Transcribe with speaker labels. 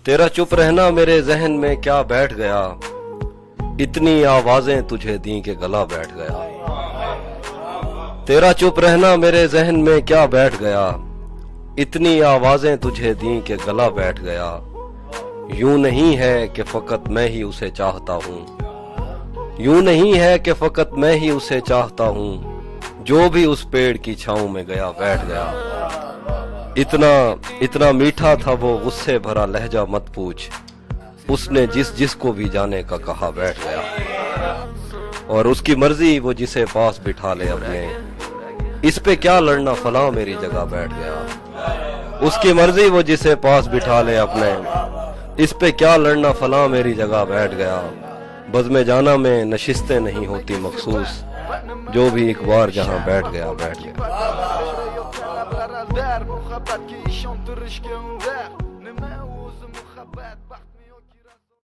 Speaker 1: تیرا چپ رہنا میرے ذہن میں کیا بیٹھ گیا، اتنی آوازیں تجھے دیں کہ گلا بیٹھ گیا۔ تیرا چپ رہنا میرے ذہن میں کیا بیٹھ گیا، اتنی آوازیں تجھے دیں کہ گلا بیٹھ گیا۔ یوں نہیں ہے کہ فقط میں ہی اسے چاہتا ہوں، یوں نہیں ہے کہ فقط میں ہی اسے چاہتا ہوں، جو بھی اس پیڑ کی چھاؤں میں گیا بیٹھ گیا۔ اتنا میٹھا تھا وہ غصے بھرا لہجہ مت پوچھ، اس نے جس کو بھی جانے کا کہا بیٹھ گیا۔ اور اس کی مرضی وہ جسے پاس بٹھا لے اپنے، اس پہ کیا لڑنا فلاں میری جگہ بیٹھ گیا۔ اس کی مرضی وہ جسے پاس بٹھا لے اپنے، اس پہ کیا لڑنا فلاں میری جگہ بیٹھ گیا۔ بزم جانا میں نشستیں نہیں ہوتی مخصوص، جو بھی ایک بار جہاں بیٹھ گیا بیٹھ گیا۔
Speaker 2: Der mukhabbet ki işon tırış ki under, ne mevzu mukhabbet